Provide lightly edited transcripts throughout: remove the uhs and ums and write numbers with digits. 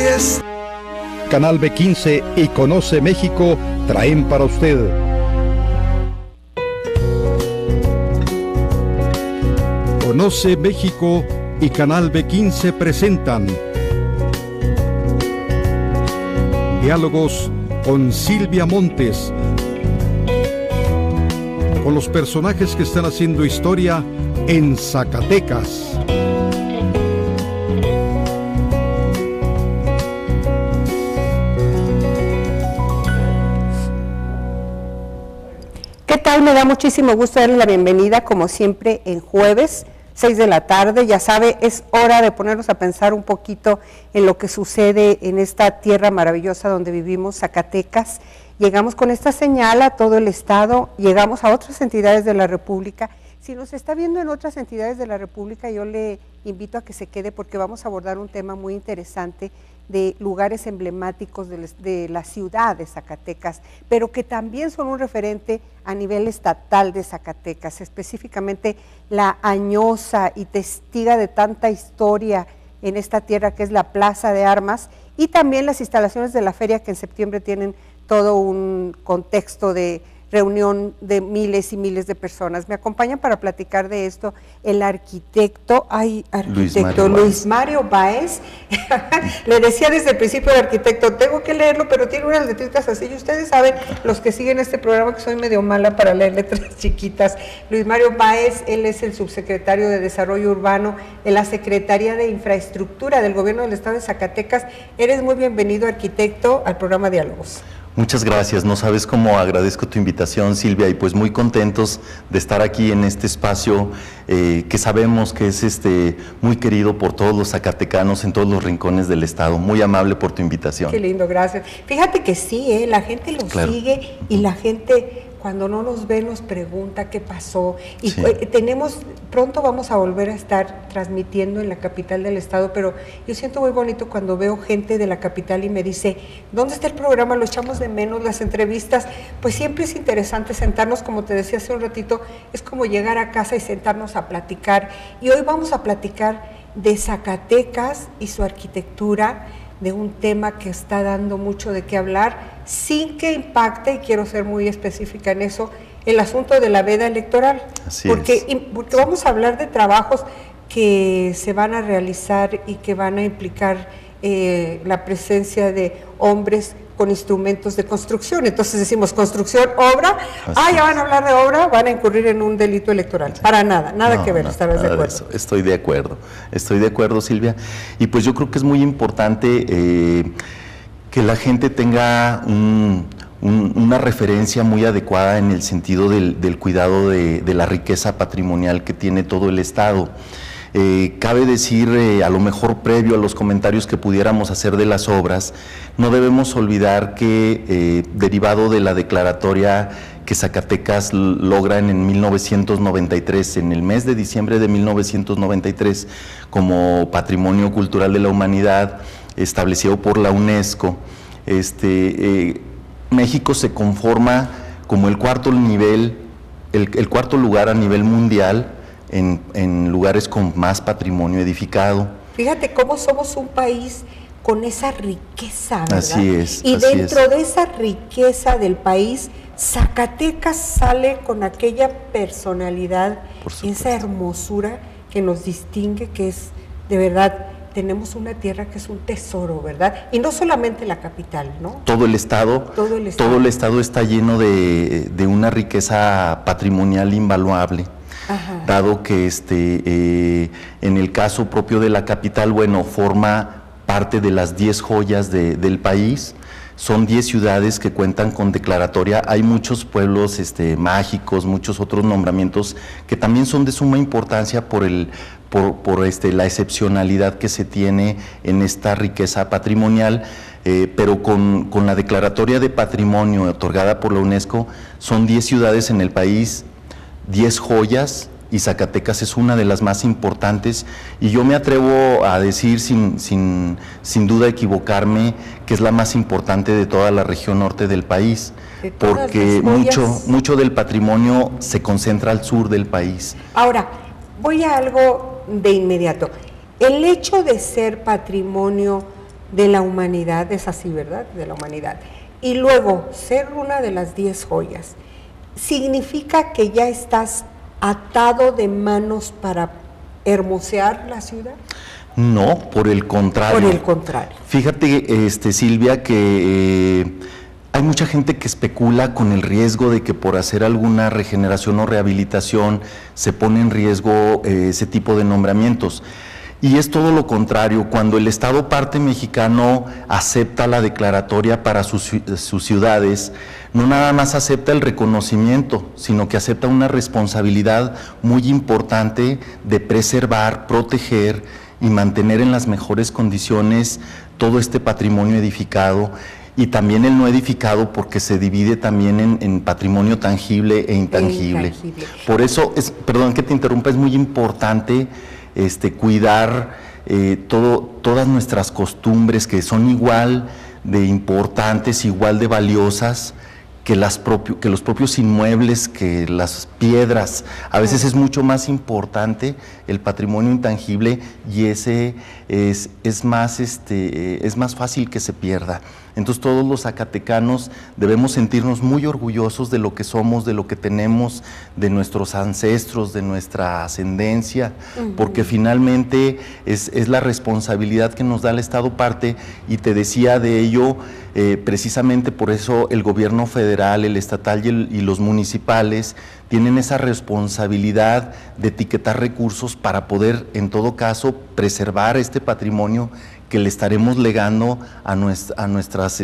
es. Canal B15 y Conoce México traen para usted Conoce México y Canal B15 presentan diálogos con Silvia Montes, con los personajes que están haciendo historia en Zacatecas. ¿Qué tal? Me da muchísimo gusto darle la bienvenida, como siempre, en jueves, 6 de la tarde. Ya sabe, es hora de ponernos a pensar un poquito en lo que sucede en esta tierra maravillosa donde vivimos, Zacatecas. Llegamos con esta señal a todo el estado, llegamos a otras entidades de la República. Si nos está viendo en otras entidades de la República, yo le invito a que se quede porque vamos a abordar un tema muy interesante de lugares emblemáticos de la ciudad de Zacatecas, pero que también son un referente a nivel estatal de Zacatecas, específicamente la añosa y testiga de tanta historia en esta tierra que es la Plaza de Armas, y también las instalaciones de la feria, que en septiembre tienen todo un contexto de reunión de miles y miles de personas. Me acompaña para platicar de esto el arquitecto Luis Mario Báez. Le decía desde el principio al arquitecto, tengo que leerlo, pero tiene unas letritas así, y ustedes saben, los que siguen este programa, que soy medio mala para leer letras chiquitas. Luis Mario Báez, él es el subsecretario de Desarrollo Urbano de la Secretaría de Infraestructura del Gobierno del Estado de Zacatecas. Eres muy bienvenido, arquitecto, al programa Diálogos. Muchas gracias, no sabes cómo agradezco tu invitación, Silvia, y pues muy contentos de estar aquí en este espacio que sabemos que es muy querido por todos los zacatecanos en todos los rincones del estado. Muy amable por tu invitación. Qué lindo, gracias. Fíjate que sí, la gente lo sigue, y la gente cuando no nos ve nos pregunta qué pasó, y sí, pronto vamos a volver a estar transmitiendo en la capital del estado, pero yo siento muy bonito cuando veo gente de la capital y me dice, ¿dónde está el programa? Lo echamos de menos, las entrevistas. Pues siempre es interesante sentarnos, como te decía hace un ratito, es como llegar a casa y sentarnos a platicar, y hoy vamos a platicar de Zacatecas y su arquitectura, de un tema que está dando mucho de qué hablar, sin que impacte, y quiero ser muy específica en eso, el asunto de la veda electoral. Porque vamos a hablar de trabajos que se van a realizar y que van a implicar la presencia de hombres con instrumentos de construcción. Entonces decimos construcción, obra, ya van a hablar de obra, van a incurrir en un delito electoral. Sí. Para nada que ver, ¿estarás de acuerdo? Estoy de acuerdo, Silvia. Y pues yo creo que es muy importante que la gente tenga una referencia muy adecuada en el sentido del cuidado de la riqueza patrimonial que tiene todo el estado. Cabe decir, a lo mejor previo a los comentarios que pudiéramos hacer de las obras, no debemos olvidar que derivado de la declaratoria que Zacatecas logra en 1993, en el mes de diciembre de 1993, como Patrimonio Cultural de la Humanidad, establecido por la UNESCO, México se conforma como el cuarto lugar a nivel mundial en lugares con más patrimonio edificado. Fíjate cómo somos un país con esa riqueza, ¿verdad? Así es. Y dentro de esa riqueza del país, Zacatecas sale con aquella personalidad, esa hermosura que nos distingue, que es, de verdad, tenemos una tierra que es un tesoro, ¿verdad? Y no solamente la capital, ¿no? Todo el estado está lleno de una riqueza patrimonial invaluable. Ajá. Dado que en el caso propio de la capital, bueno, forma parte de las 10 joyas del país. Son 10 ciudades que cuentan con declaratoria. Hay muchos pueblos mágicos, muchos otros nombramientos que también son de suma importancia por la excepcionalidad que se tiene en esta riqueza patrimonial, pero con la declaratoria de patrimonio otorgada por la UNESCO, son 10 ciudades en el país, 10 joyas, y Zacatecas es una de las más importantes, y yo me atrevo a decir sin duda equivocarme que es la más importante de toda la región norte del país, porque mucho del patrimonio se concentra al sur del país. Ahora, voy a algo de inmediato. El hecho de ser patrimonio de la humanidad, es así, ¿verdad? De la humanidad. Y luego, ser una de las 10 joyas, ¿significa que ya estás atado de manos para hermosear la ciudad? No, por el contrario. Por el contrario. Fíjate, Silvia, que hay mucha gente que especula con el riesgo de que por hacer alguna regeneración o rehabilitación se pone en riesgo ese tipo de nombramientos. Y es todo lo contrario. Cuando el Estado parte mexicano acepta la declaratoria para sus ciudades, no nada más acepta el reconocimiento, sino que acepta una responsabilidad muy importante de preservar, proteger y mantener en las mejores condiciones todo este patrimonio edificado, y también el no edificado, porque se divide también en patrimonio tangible e intangible. Por eso, perdón que te interrumpa, es muy importante cuidar todas nuestras costumbres, que son igual de importantes, igual de valiosas que los propios inmuebles, que las piedras. A veces es mucho más importante el patrimonio intangible, y ese es más fácil que se pierda. Entonces todos los zacatecanos debemos sentirnos muy orgullosos de lo que somos, de lo que tenemos, de nuestros ancestros, de nuestra ascendencia, porque finalmente es la responsabilidad que nos da el Estado parte, y te decía de ello, precisamente por eso el gobierno federal, el estatal y los municipales tienen esa responsabilidad de etiquetar recursos para poder, en todo caso, preservar este patrimonio que le estaremos legando a nuestras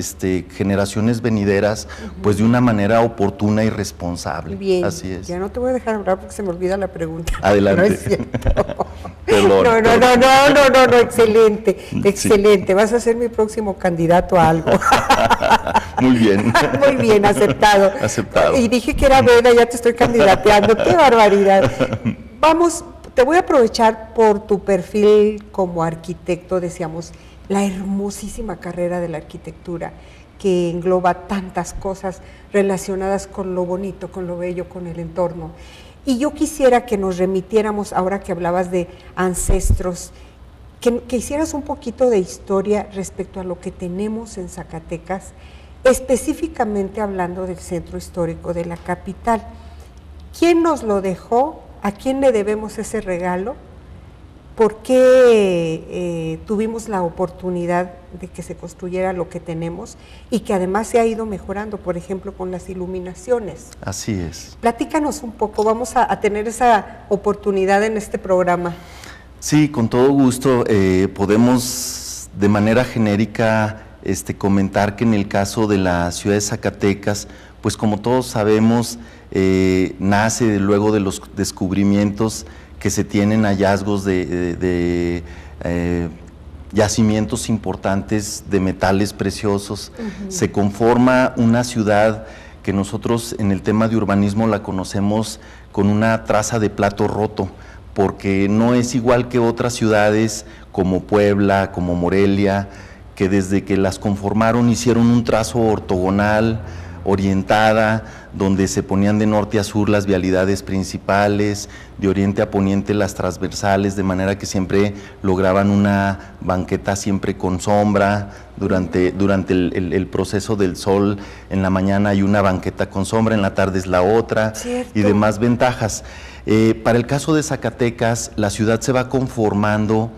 generaciones venideras, pues de una manera oportuna y responsable. Bien, así es. Ya no te voy a dejar hablar porque se me olvida la pregunta. Adelante. No es cierto. No, excelente. Vas a ser mi próximo candidato a algo. Muy bien. Muy bien, aceptado. Aceptado. Y dije que era Veda, ya te estoy candidateando. ¡Qué barbaridad! Vamos, te voy a aprovechar por tu perfil como arquitecto, decíamos, la hermosísima carrera de la arquitectura, que engloba tantas cosas relacionadas con lo bonito, con lo bello, con el entorno. Y yo quisiera que nos remitiéramos, ahora que hablabas de ancestros, que hicieras un poquito de historia respecto a lo que tenemos en Zacatecas, específicamente hablando del centro histórico de la capital. ¿Quién nos lo dejó? ¿A quién le debemos ese regalo? ¿Por qué tuvimos la oportunidad de que se construyera lo que tenemos y que además se ha ido mejorando, por ejemplo, con las iluminaciones? Así es. Platícanos un poco, vamos a tener esa oportunidad en este programa. Sí, con todo gusto. Podemos de manera genérica comentar que en el caso de la ciudad de Zacatecas, pues como todos sabemos, nace luego de los descubrimientos que se tienen, hallazgos de yacimientos importantes de metales preciosos. Se conforma una ciudad que nosotros en el tema de urbanismo la conocemos con una traza de plato roto, porque no es igual que otras ciudades como Puebla, como Morelia, que desde que las conformaron hicieron un trazo ortogonal, orientada, donde se ponían de norte a sur las vialidades principales, de oriente a poniente las transversales, de manera que siempre lograban una banqueta siempre con sombra. Durante el proceso del sol, en la mañana hay una banqueta con sombra, en la tarde es la otra. ¿Cierto? Y demás ventajas. Para el caso de Zacatecas, la ciudad se va conformando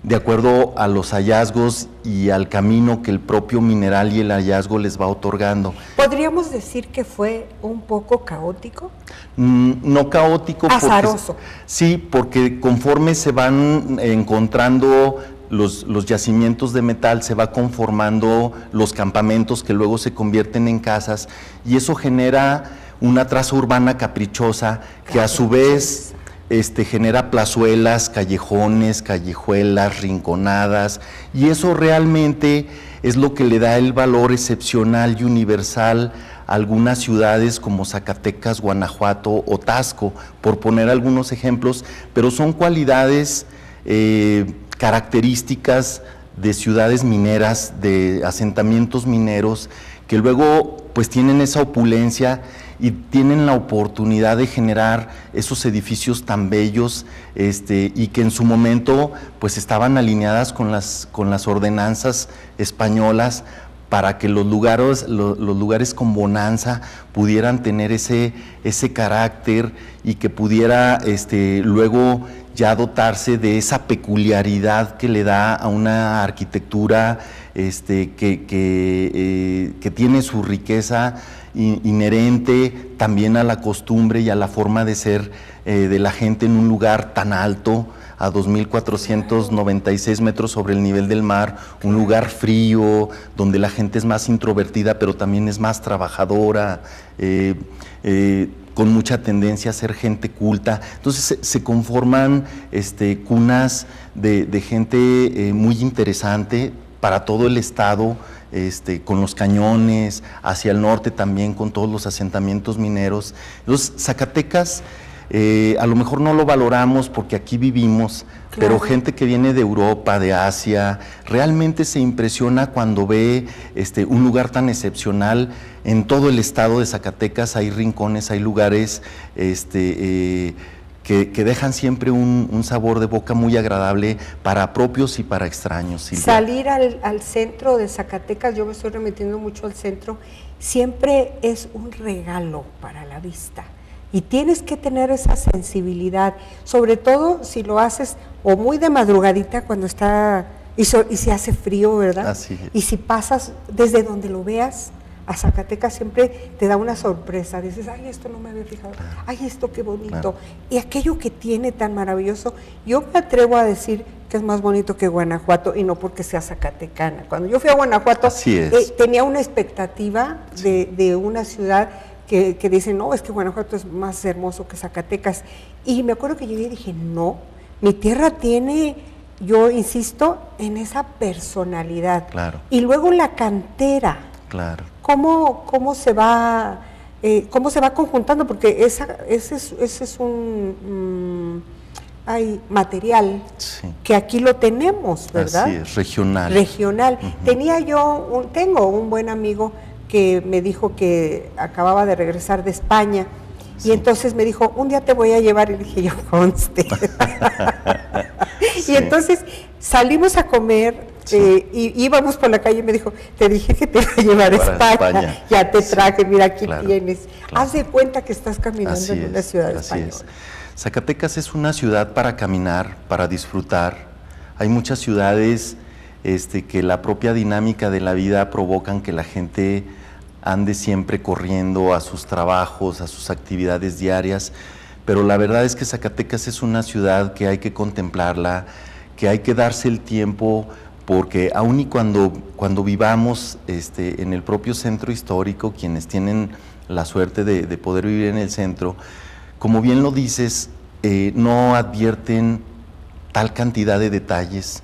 de acuerdo a los hallazgos y al camino que el propio mineral y el hallazgo les va otorgando. ¿Podríamos decir que fue un poco caótico? No caótico. Azaroso. Sí, porque conforme se van encontrando los yacimientos de metal, se va conformando los campamentos que luego se convierten en casas, y eso genera una traza urbana caprichosa que a su vez genera plazuelas, callejones, callejuelas, rinconadas, y eso realmente es lo que le da el valor excepcional y universal a algunas ciudades como Zacatecas, Guanajuato o Taxco, por poner algunos ejemplos, pero son cualidades características de ciudades mineras, de asentamientos mineros, que luego pues tienen esa opulencia y tienen la oportunidad de generar esos edificios tan bellos, y que en su momento pues estaban alineadas con las ordenanzas españolas, para que los lugares con bonanza pudieran tener ese carácter y que pudiera luego ya dotarse de esa peculiaridad que le da a una arquitectura que tiene su riqueza inherente también a la costumbre y a la forma de ser de la gente en un lugar tan alto, a 2.496 metros sobre el nivel del mar, un lugar frío, donde la gente es más introvertida, pero también es más trabajadora, con mucha tendencia a ser gente culta. Entonces se conforman cunas de gente muy interesante para todo el estado, con los cañones, hacia el norte también con todos los asentamientos mineros. Entonces, Zacatecas, a lo mejor no lo valoramos porque aquí vivimos, claro, pero gente que viene de Europa, de Asia, realmente se impresiona cuando ve un lugar tan excepcional. En todo el estado de Zacatecas hay rincones, hay lugares que dejan siempre un sabor de boca muy agradable para propios y para extraños. Silvia. Salir al centro de Zacatecas, yo me estoy remitiendo mucho al centro, siempre es un regalo para la vista. Y tienes que tener esa sensibilidad, sobre todo si lo haces o muy de madrugadita cuando está, y se hace frío, ¿verdad? Así es. Y si pasas desde donde lo veas, a Zacatecas siempre te da una sorpresa, dices, ay, esto no me había fijado, ay, esto qué bonito, claro. Y aquello que tiene tan maravilloso, yo me atrevo a decir que es más bonito que Guanajuato, y no porque sea zacatecana. Cuando yo fui a Guanajuato, tenía una expectativa de una ciudad que dicen, no, es que Guanajuato es más hermoso que Zacatecas, y me acuerdo que llegué y dije, no, mi tierra tiene, yo insisto, en esa personalidad, claro. Y luego la cantera, claro. ¿Cómo se va conjuntando? Porque ese es un material que aquí lo tenemos, ¿verdad? Así es, regional. Regional. Tengo un buen amigo que me dijo que acababa de regresar de España, y entonces me dijo, un día te voy a llevar, y dije yo, conste. Y entonces salimos a comer, y íbamos por la calle y me dijo, te dije que te iba a llevar a España, ya te traje, mira, aquí tienes. Claro. Haz de cuenta que estás caminando en una ciudad española. Zacatecas es una ciudad para caminar, para disfrutar. Hay muchas ciudades que la propia dinámica de la vida provocan que la gente ande siempre corriendo a sus trabajos, a sus actividades diarias, pero la verdad es que Zacatecas es una ciudad que hay que contemplarla, que hay que darse el tiempo, porque aun y cuando vivamos en el propio centro histórico, quienes tienen la suerte de poder vivir en el centro, como bien lo dices, no advierten tal cantidad de detalles.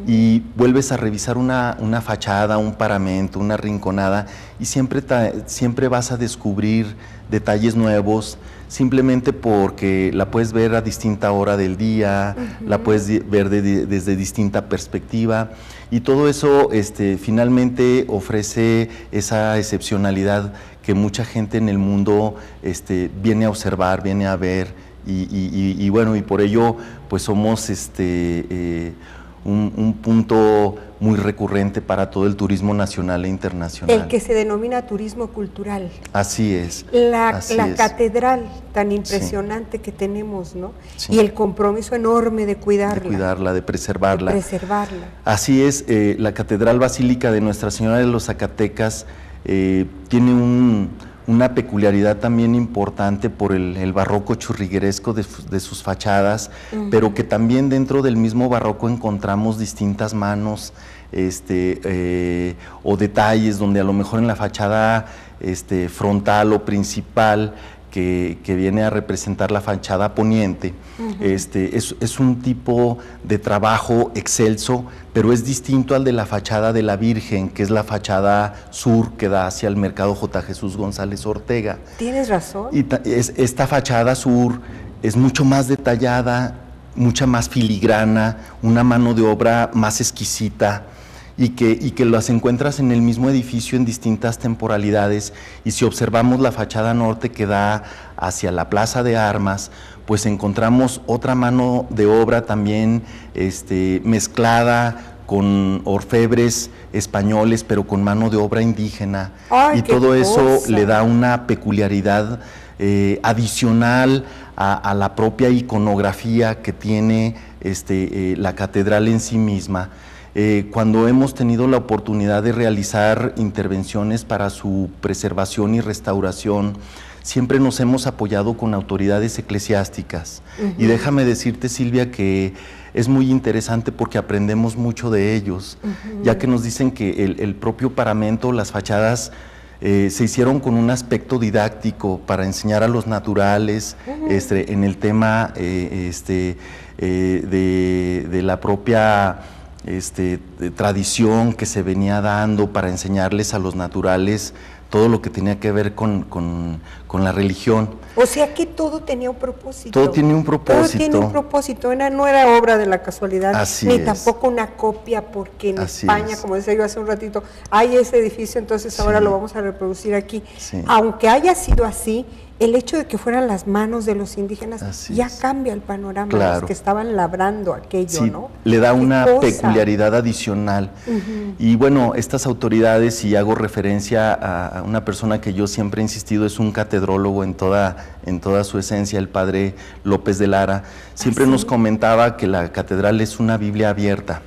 Y vuelves a revisar una fachada, un paramento, una rinconada, y siempre vas a descubrir detalles nuevos, simplemente porque la puedes ver a distinta hora del día, la puedes ver desde distinta perspectiva, y todo eso finalmente ofrece esa excepcionalidad que mucha gente en el mundo viene a observar, viene a ver, y bueno, y por ello pues somos un punto muy recurrente para todo el turismo nacional e internacional. El que se denomina turismo cultural. Así es. La catedral tan impresionante que tenemos, ¿no? Sí. Y el compromiso enorme de cuidarla. De cuidarla, de preservarla. De preservarla. Así es, la Catedral Basílica de Nuestra Señora de los Zacatecas tiene una peculiaridad también importante por el barroco churrigueresco de sus fachadas, pero que también dentro del mismo barroco encontramos distintas manos o detalles donde a lo mejor en la fachada frontal o principal que viene a representar la fachada poniente, es un tipo de trabajo excelso, pero es distinto al de la fachada de la Virgen, que es la fachada sur que da hacia el mercado J. Jesús González Ortega. Tienes razón. Y esta fachada sur es mucho más detallada, mucha más filigrana, una mano de obra más exquisita, y que las encuentras en el mismo edificio en distintas temporalidades, y si observamos la fachada norte que da hacia la Plaza de Armas, pues encontramos otra mano de obra también mezclada con orfebres españoles, pero con mano de obra indígena. ¡Ay, y qué todo eso cosa! le da una peculiaridad adicional a la propia iconografía que tiene la catedral en sí misma. Cuando hemos tenido la oportunidad de realizar intervenciones para su preservación y restauración, siempre nos hemos apoyado con autoridades eclesiásticas. Y déjame decirte, Silvia, que es muy interesante porque aprendemos mucho de ellos, ya que nos dicen que el propio paramento, las fachadas, se hicieron con un aspecto didáctico para enseñar a los naturales en el tema de la propia tradición que se venía dando para enseñarles a los naturales todo lo que tenía que ver con la religión. O sea que todo tenía un propósito. Todo tiene un propósito. Todo tiene un propósito, no era obra de la casualidad, Así ni es. tampoco una copia, porque en Así España, es. como decía yo hace un ratito, hay ese edificio, entonces ahora Sí. lo vamos a reproducir aquí. Sí. Aunque haya sido así, el hecho de que fueran las manos de los indígenas Así ya es. cambia el panorama, Claro. los que estaban labrando aquello, Sí, ¿no? le da ¡Qué una cosa! peculiaridad adicional. Y bueno, estas autoridades, y hago referencia a una persona que yo siempre he insistido, es un catedrólogo en toda su esencia, el padre López de Lara, siempre ¿Ah, sí? nos comentaba que la catedral es una Biblia abierta.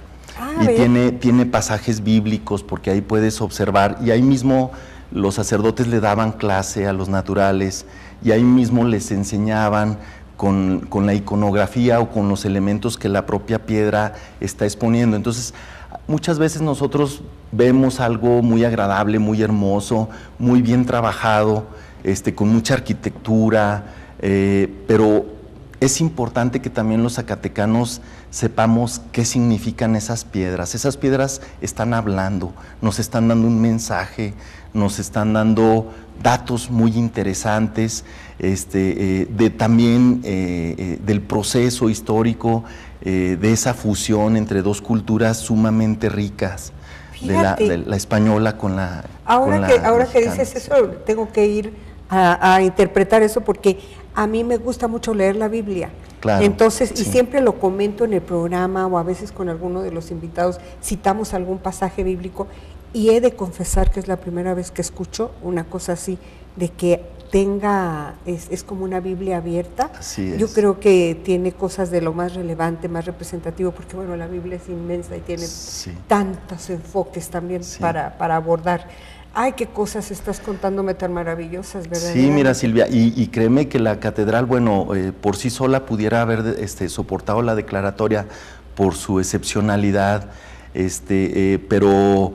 Y ve. tiene pasajes bíblicos, porque ahí puedes observar, y ahí mismo los sacerdotes le daban clase a los naturales, y ahí mismo les enseñaban con la iconografía o con los elementos que la propia piedra está exponiendo. Entonces, muchas veces nosotros vemos algo muy agradable, muy hermoso, muy bien trabajado, con mucha arquitectura, pero es importante que también los zacatecanos sepamos qué significan esas piedras. Esas piedras están hablando, nos están dando un mensaje, nos están dando datos muy interesantes también del proceso histórico, de esa fusión entre dos culturas sumamente ricas, Fíjate. de la española con la Ahora que mexicana. dices eso, tengo que ir a interpretar eso, porque a mí me gusta mucho leer la Biblia. Claro, Entonces, y sí. siempre lo comento en el programa, o a veces con alguno de los invitados, citamos algún pasaje bíblico, y he de confesar que es la primera vez que escucho una cosa así, de que es como una Biblia abierta. Así es. Yo creo que tiene cosas de lo más relevante, más representativo, porque bueno, la Biblia es inmensa y tiene Sí. tantos enfoques también Sí. para abordar. Ay, qué cosas estás contándome tan maravillosas, ¿verdad? Sí, mira, Silvia, y créeme que la catedral, bueno, por sí sola pudiera haber soportado la declaratoria por su excepcionalidad, pero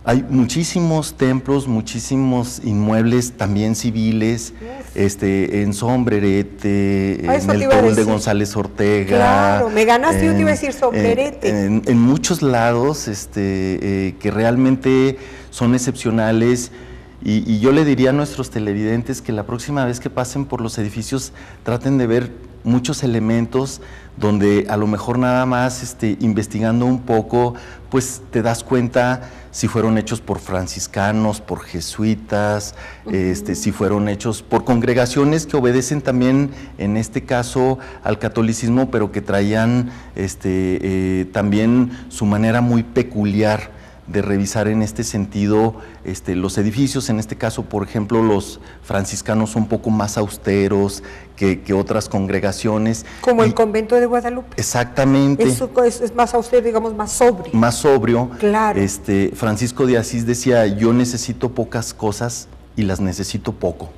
hay muchísimos templos, muchísimos inmuebles también civiles, en Sombrerete, Ah, eso en te el iba a Tol de decir. González Ortega. Claro, me ganaste, yo te iba a decir Sombrerete. En muchos lados que realmente son excepcionales, y yo le diría a nuestros televidentes que la próxima vez que pasen por los edificios traten de ver muchos elementos donde a lo mejor nada más investigando un poco, pues te das cuenta si fueron hechos por franciscanos, por jesuitas, si fueron hechos por congregaciones que obedecen también, en este caso, al catolicismo, pero que traían también su manera muy peculiar de revisar en este sentido los edificios. En este caso, por ejemplo, los franciscanos son un poco más austeros que otras congregaciones. Como el convento de Guadalupe. Exactamente. Es más austero, digamos, más sobrio. Más sobrio. Claro. Francisco de Asís decía, yo necesito pocas cosas y las necesito poco.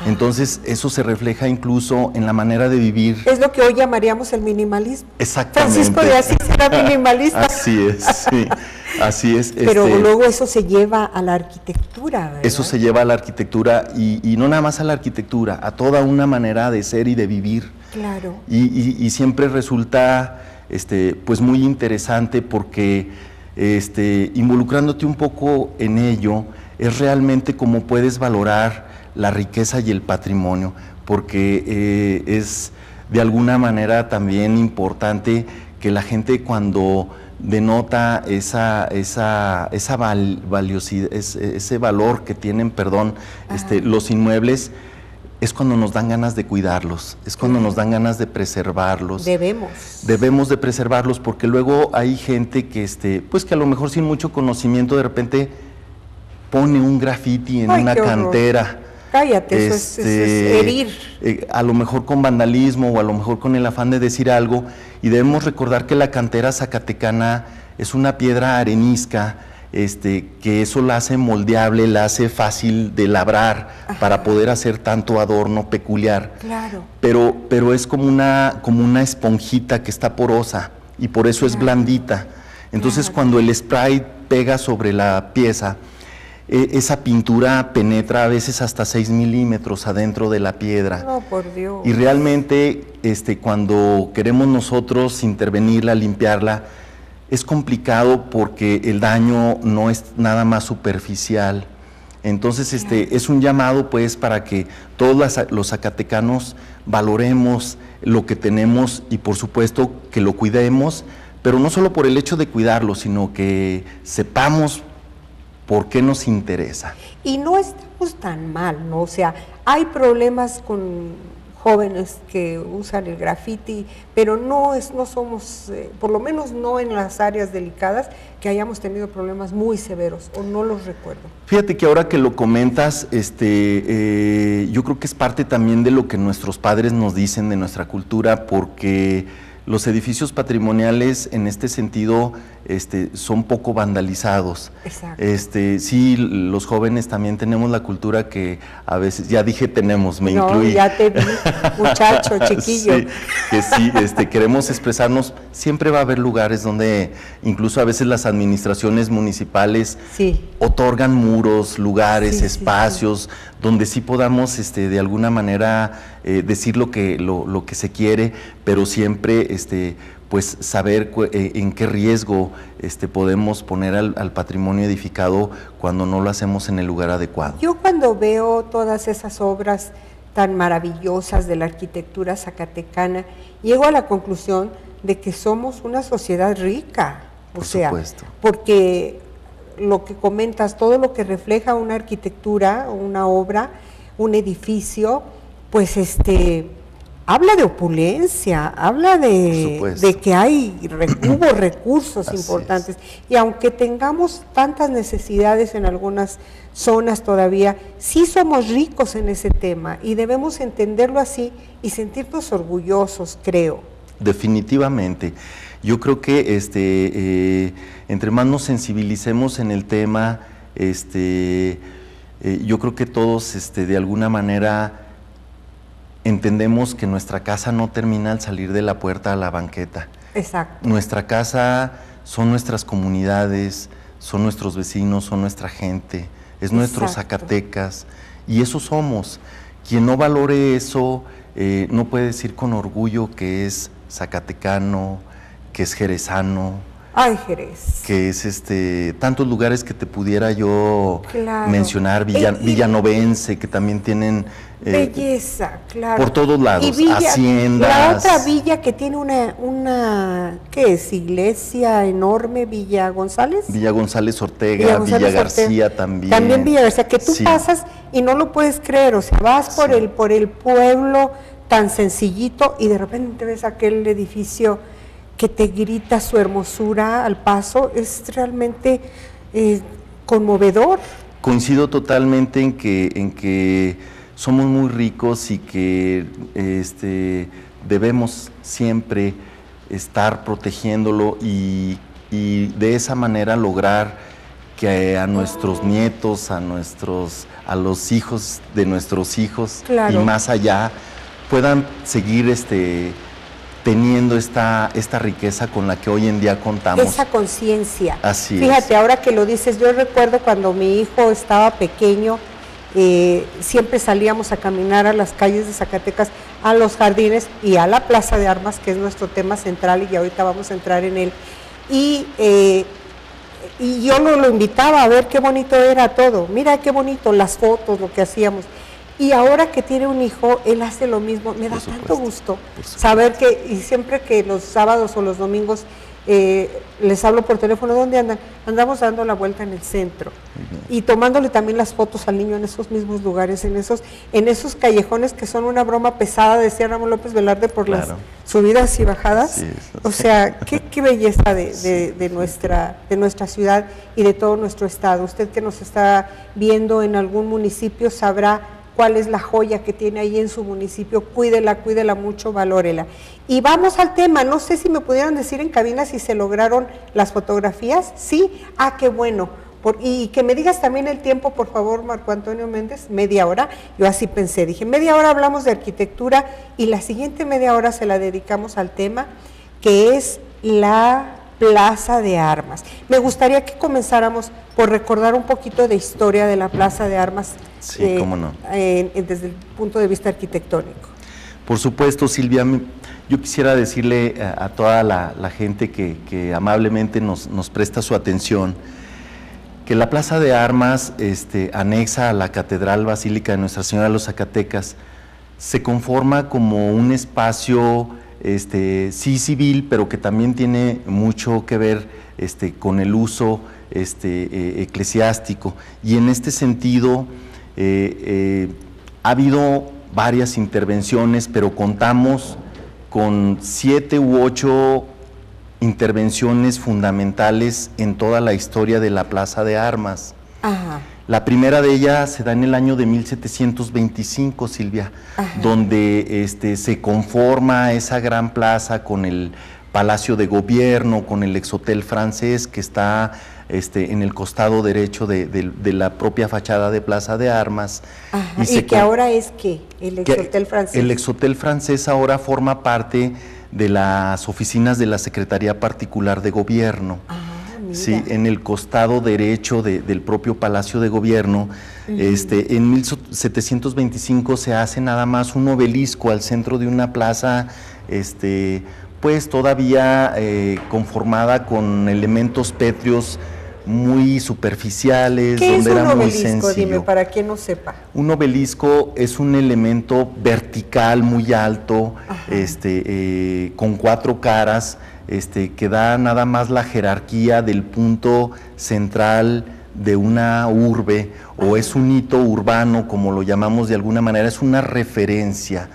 Entonces, eso se refleja incluso en la manera de vivir. Es lo que hoy llamaríamos el minimalismo. Exactamente. Francisco de Asís era minimalista. Así es, sí. Así es. Pero luego eso se lleva a la arquitectura, ¿verdad? Eso se lleva a la arquitectura, y no nada más a la arquitectura, a toda una manera de ser y de vivir. Claro. Y siempre resulta pues muy interesante, porque involucrándote un poco en ello, es realmente como puedes valorar la riqueza y el patrimonio, porque es de alguna manera también importante la gente cuando denota valiosidad, ese valor que tienen, los inmuebles, es cuando nos dan ganas de cuidarlos, es cuando nos dan ganas de preservarlos. Debemos de preservarlos, porque luego hay gente que, pues que a lo mejor sin mucho conocimiento de repente pone un graffiti en una cantera. Cállate, eso es herir. A lo mejor con vandalismo o a lo mejor con el afán de decir algo, y debemos recordar que la cantera zacatecana es una piedra arenisca, que eso la hace moldeable, la hace fácil de labrar para poder hacer tanto adorno peculiar. Claro. Pero es como una esponjita que está porosa y por eso es blandita. Entonces cuando el spray pega sobre la pieza, esa pintura penetra a veces hasta 6 milímetros adentro de la piedra. No, por Dios. Y realmente cuando queremos nosotros intervenirla, limpiarla, es complicado porque el daño no es nada más superficial. Entonces es un llamado pues para que todos los zacatecanos valoremos lo que tenemos y por supuesto que lo cuidemos, pero no solo por el hecho de cuidarlo, sino que sepamos por qué nos interesa. Y no estamos tan mal, ¿no? O sea, hay problemas con jóvenes que usan el graffiti, pero no somos, por lo menos no en las áreas delicadas, que hayamos tenido problemas muy severos, o no los recuerdo. Fíjate que ahora que lo comentas, yo creo que es parte también de lo que nuestros padres nos dicen de nuestra cultura, porque los edificios patrimoniales en este sentido son poco vandalizados. Exacto. Sí, los jóvenes también tenemos la cultura que a veces, ya dije tenemos, me incluí. Ya te vi, muchacho, chiquillo. Sí, que sí, queremos expresarnos. Siempre va a haber lugares donde incluso a veces las administraciones municipales otorgan muros, lugares, espacios, donde sí podamos de alguna manera decir lo que se quiere, pero siempre pues saber en qué riesgo podemos poner al patrimonio edificado cuando no lo hacemos en el lugar adecuado. Yo cuando veo todas esas obras tan maravillosas de la arquitectura zacatecana, llego a la conclusión de que somos una sociedad rica. Por supuesto. Porque lo que comentas, todo lo que refleja una arquitectura, una obra, un edificio, pues habla de opulencia, habla de que hubo recursos importantes. Y aunque tengamos tantas necesidades en algunas zonas todavía, sí somos ricos en ese tema y debemos entenderlo así y sentirnos orgullosos, creo. Definitivamente. Yo creo que entre más nos sensibilicemos en el tema, yo creo que todos de alguna manera entendemos que nuestra casa no termina al salir de la puerta a la banqueta. Exacto. Nuestra casa son nuestras comunidades, son nuestros vecinos, son nuestra gente, es nuestro Zacatecas, y eso somos. Quien no valore eso no puede decir con orgullo que es zacatecano, que es jerezano. Ay, Jerez. Que es tantos lugares que te pudiera yo mencionar, villanovense, que también tienen belleza, claro. Por todos lados, haciendas. La otra villa que tiene una ¿qué es? Iglesia enorme, Villa González. Villa González Ortega, Villa García también. También Villa García, que tú pasas y no lo puedes creer, o sea, vas por el pueblo tan sencillito y de repente ves aquel edificio que te grita su hermosura al paso. Es realmente conmovedor. Coincido totalmente en que somos muy ricos y que debemos siempre estar protegiéndolo y de esa manera lograr que a nuestros nietos, a los hijos de nuestros hijos y más allá puedan seguir teniendo esta riqueza con la que hoy en día contamos. Esa conciencia. Así es. Fíjate, ahora que lo dices, yo recuerdo cuando mi hijo estaba pequeño, siempre salíamos a caminar a las calles de Zacatecas, a los jardines y a la Plaza de Armas, que es nuestro tema central y ahorita vamos a entrar en él. Y yo lo invitaba a ver qué bonito era todo. Mira qué bonito, las fotos, lo que hacíamos. Y ahora que tiene un hijo, él hace lo mismo. Me da tanto gusto saber que, y siempre que los sábados o los domingos les hablo por teléfono, ¿dónde andan? Andamos dando la vuelta en el centro y tomándole también las fotos al niño en esos mismos lugares, en esos callejones que son una broma pesada, decía Ramón López Velarde, por las subidas y bajadas. Sí, o sea, qué belleza de nuestra ciudad y de todo nuestro estado. Usted que nos está viendo en algún municipio sabrá cuál es la joya que tiene ahí en su municipio. Cuídela mucho, valórela. Y vamos al tema. No sé si me pudieran decir en cabina si se lograron las fotografías. ¿Sí? Ah, qué bueno. Y que me digas también el tiempo, por favor, Marco Antonio Méndez. Media hora. Yo así pensé. Dije, media hora hablamos de arquitectura y la siguiente media hora se la dedicamos al tema, que es la Plaza de Armas. Me gustaría que comenzáramos por recordar un poquito de historia de la Plaza de Armas. Sí, cómo no. Desde el punto de vista arquitectónico. Por supuesto, Silvia. Yo quisiera decirle a toda la gente que amablemente nos presta su atención, que la Plaza de Armas, anexa a la Catedral Basílica de Nuestra Señora de los Zacatecas, se conforma como un espacio sí civil, pero que también tiene mucho que ver con el uso eclesiástico. Y en este sentido ha habido varias intervenciones, pero contamos con 7 u 8 intervenciones fundamentales en toda la historia de la Plaza de Armas. Ajá. La primera de ellas se da en el año de 1725, Silvia, donde se conforma esa gran plaza con el Palacio de Gobierno, con el Exhotel francés que está en el costado derecho de la propia fachada de Plaza de Armas. Ajá. ¿Y que ahora es qué? ¿El Exhotel francés? El Exhotel francés ahora forma parte de las oficinas de la Secretaría Particular de Gobierno. Sí, en el costado derecho del propio Palacio de Gobierno. En 1725 se hace nada más un obelisco al centro de una plaza, pues todavía conformada con elementos pétreos muy superficiales, donde era muy sencillo. ¿Qué es un obelisco? Dime, para quien no sepa. Un obelisco es un elemento vertical muy alto, con 4 caras, que da nada más la jerarquía del punto central de una urbe, o es un hito urbano, como lo llamamos de alguna manera, es una referencia.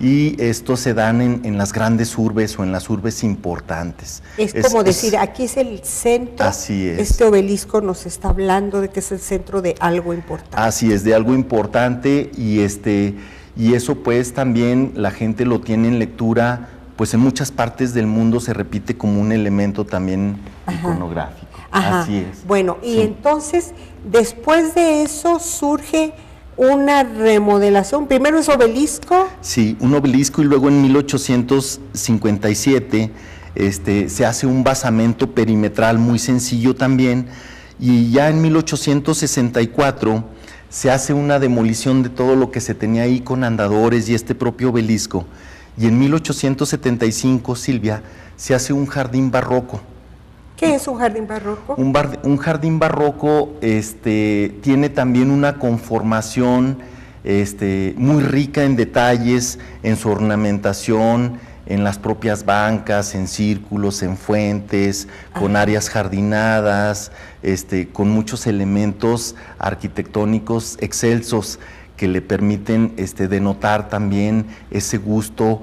Y esto se dan en las grandes urbes o en las urbes importantes. Es como decir, aquí es el centro. Así es. Este obelisco nos está hablando de que es el centro de algo importante. Así es, de algo importante, y eso pues también la gente lo tiene en lectura, pues en muchas partes del mundo se repite como un elemento también iconográfico. Así es. Bueno, y entonces, después de eso surge una remodelación. Primero es obelisco. Sí, un obelisco, y luego en 1857 se hace un basamento perimetral muy sencillo también, y ya en 1864 se hace una demolición de todo lo que se tenía ahí con andadores y este propio obelisco. Y en 1875, Silvia, se hace un jardín barroco. ¿Qué es un jardín barroco? Un jardín barroco tiene también una conformación muy rica en detalles, en su ornamentación, en las propias bancas, en círculos, en fuentes, con áreas jardinadas, con muchos elementos arquitectónicos excelsos que le permiten denotar también ese gusto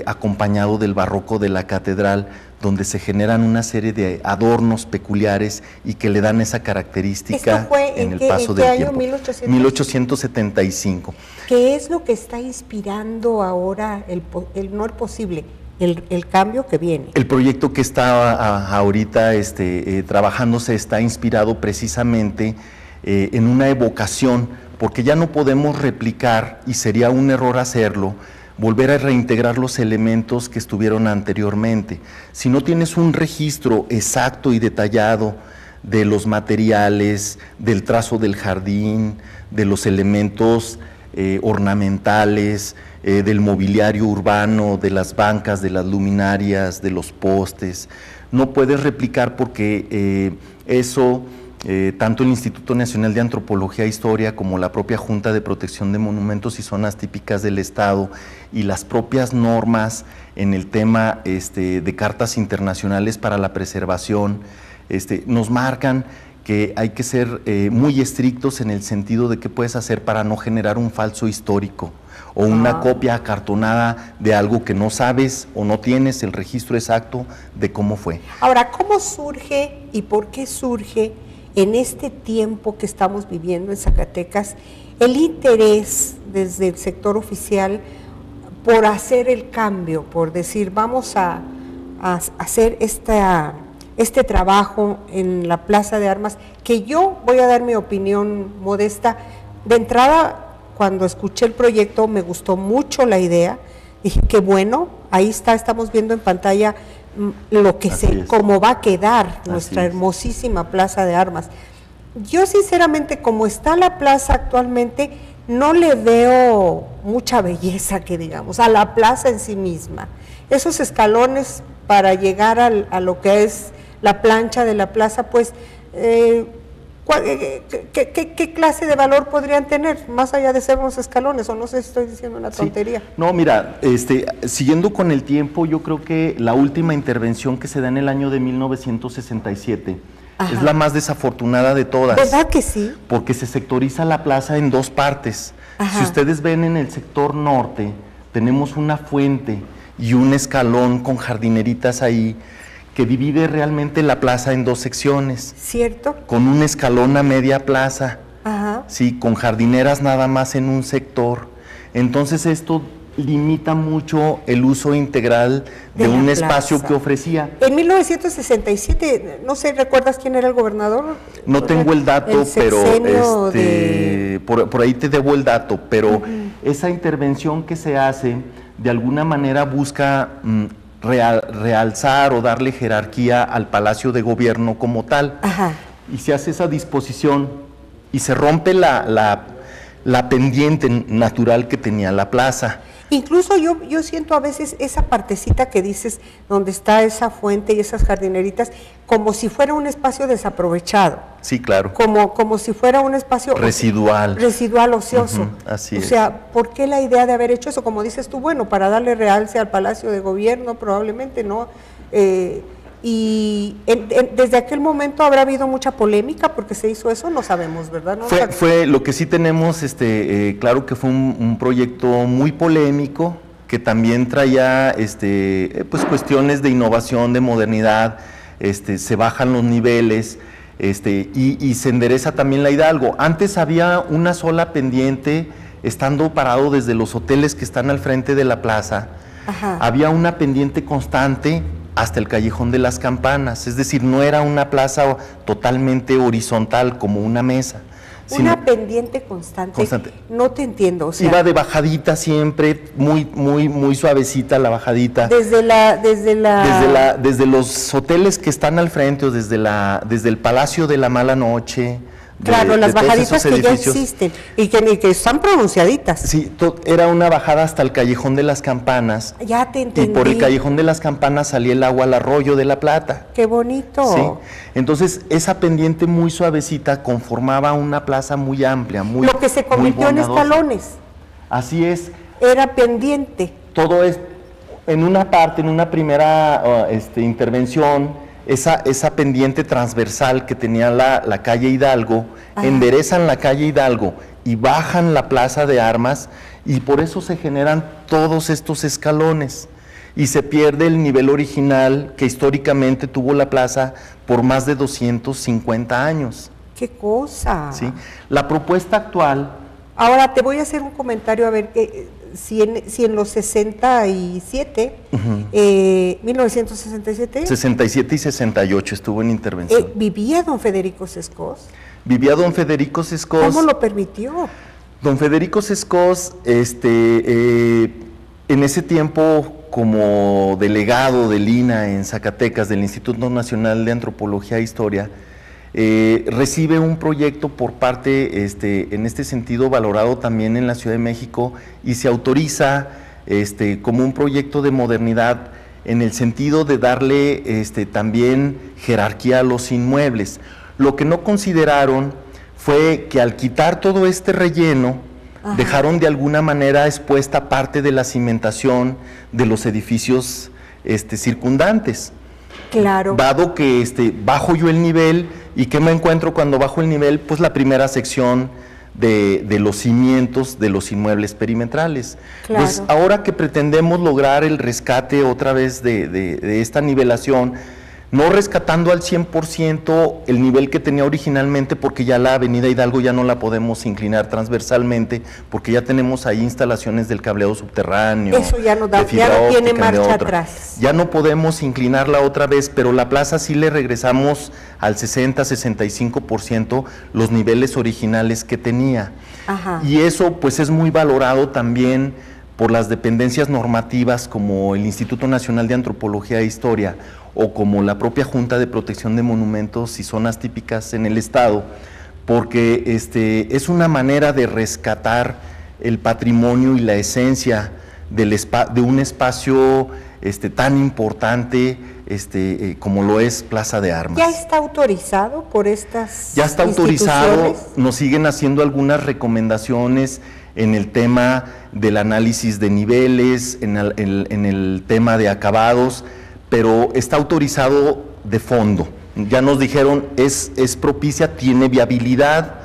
acompañado del barroco de la catedral, donde se generan una serie de adornos peculiares y que le dan esa característica. ¿Esto fue en el paso del tiempo. 1875. ¿Qué es lo que está inspirando ahora el cambio que viene? El proyecto que está ahorita trabajándose está inspirado precisamente en una evocación, porque ya no podemos replicar, y sería un error hacerlo, volver a reintegrar los elementos que estuvieron anteriormente. Si no tienes un registro exacto y detallado de los materiales, del trazo del jardín, de los elementos ornamentales, del mobiliario urbano, de las bancas, de las luminarias, de los postes, no puedes replicar, porque eso tanto el Instituto Nacional de Antropología e Historia como la propia Junta de Protección de Monumentos y Zonas Típicas del Estado y las propias normas en el tema de cartas internacionales para la preservación, nos marcan que hay que ser muy estrictos en el sentido de qué puedes hacer para no generar un falso histórico o una copia acartonada de algo que no sabes o no tienes el registro exacto de cómo fue. Ahora, ¿cómo surge y por qué surge en este tiempo que estamos viviendo en Zacatecas el interés desde el sector oficial por hacer el cambio, por decir vamos a hacer este trabajo en la Plaza de Armas, que yo voy a dar mi opinión modesta? De entrada, cuando escuché el proyecto me gustó mucho la idea, dije qué bueno, ahí estamos viendo en pantalla lo que cómo va a quedar nuestra hermosísima Plaza de Armas. Yo sinceramente, como está la plaza actualmente, no le veo mucha belleza, que digamos, a la plaza en sí misma. Esos escalones para llegar a lo que es la plancha de la plaza, pues, ¿qué clase de valor podrían tener, más allá de ser unos escalones? O no sé si estoy diciendo una tontería. Sí. No, mira, siguiendo con el tiempo, yo creo que la última intervención que se da en el año de 1967 es la más desafortunada de todas. ¿Verdad que sí? Porque se sectoriza la plaza en dos partes. Si ustedes ven en el sector norte, tenemos una fuente y un escalón con jardineritas ahí, que divide realmente la plaza en dos secciones. ¿Cierto? Con un escalón a media plaza, sí, con jardineras nada más en un sector. Entonces esto limita mucho el uso integral de un espacio que ofrecía. En 1967, no sé, ¿recuerdas quién era el gobernador? No tengo el dato, pero por ahí te debo el dato, pero esa intervención que se hace, de alguna manera busca realzar o darle jerarquía al Palacio de Gobierno como tal. Y se hace esa disposición y se rompe la pendiente natural que tenía la plaza. Incluso yo siento a veces esa partecita que dices, donde está esa fuente y esas jardineritas, como si fuera un espacio desaprovechado. Sí, claro. Como si fuera un espacio residual, ocioso. Así es. O sea, ¿por qué la idea de haber hecho eso? Como dices tú, bueno, para darle realce al Palacio de Gobierno, probablemente, ¿no? Y desde aquel momento habrá habido mucha polémica porque se hizo eso, no sabemos, ¿verdad? ¿No? Fue lo que sí tenemos, claro que fue un proyecto muy polémico, que también traía pues cuestiones de innovación, de modernidad, se bajan los niveles, y se endereza también la Hidalgo. Antes había una sola pendiente, estando parado desde los hoteles que están al frente de la plaza, había una pendiente constante hasta el Callejón de las Campanas, es decir, no era una plaza totalmente horizontal como una mesa. Una pendiente constante. No te entiendo. O sea, iba de bajadita siempre, muy suavecita la bajadita. Desde los hoteles que están al frente o desde el Palacio de la Mala Noche. Claro, las bajaditas que ya existen y que están pronunciaditas. Sí, era una bajada hasta el Callejón de las Campanas. Ya te entendí. Y por el Callejón de las Campanas salía el agua al Arroyo de la Plata. ¡Qué bonito! Sí, entonces esa pendiente muy suavecita conformaba una plaza muy amplia, muy lo que se convirtió en escalones. Así es. Era pendiente. Todo es, en una parte, en una primera intervención, esa pendiente transversal que tenía la calle Hidalgo, enderezan la calle Hidalgo y bajan la Plaza de Armas, y por eso se generan todos estos escalones y se pierde el nivel original que históricamente tuvo la plaza por más de 250 años. ¡Qué cosa! ¿Sí? La propuesta actual... Ahora te voy a hacer un comentario, a ver, si en los 67, 1967... 67 y 68 estuvo en intervención. ¿Vivía don Federico Sescós? Vivía don Federico Sescós. ¿Cómo lo permitió? Don Federico Sescós, en ese tiempo, como delegado del INAH en Zacatecas, del Instituto Nacional de Antropología e Historia, recibe un proyecto por parte, en este sentido, valorado también en la Ciudad de México, y se autoriza como un proyecto de modernidad en el sentido de darle también jerarquía a los inmuebles. Lo que no consideraron fue que al quitar todo este relleno, ajá, dejaron de alguna manera expuesta parte de la cimentación de los edificios circundantes. Claro. Dado que bajo yo el nivel, ¿y qué me encuentro cuando bajo el nivel? Pues la primera sección de los cimientos de los inmuebles perimetrales. Claro. Pues ahora que pretendemos lograr el rescate otra vez de esta nivelación, no rescatando al 100% el nivel que tenía originalmente, porque ya la avenida Hidalgo ya no la podemos inclinar transversalmente, porque ya tenemos ahí instalaciones del cableado subterráneo. Eso ya no da, ya no tiene marcha atrás. Ya no podemos inclinarla otra vez, pero la plaza sí le regresamos al 60-65% los niveles originales que tenía. Ajá. Y eso pues es muy valorado también por las dependencias normativas como el Instituto Nacional de Antropología e Historia o como la propia Junta de Protección de Monumentos y Zonas Típicas en el Estado, porque es una manera de rescatar el patrimonio y la esencia de un espacio tan importante como lo es Plaza de Armas. ¿Ya está autorizado por estas Ya está autorizado, nos siguen haciendo algunas recomendaciones en el tema del análisis de niveles, en el tema de acabados, pero está autorizado de fondo. Ya nos dijeron, es propicia, tiene viabilidad,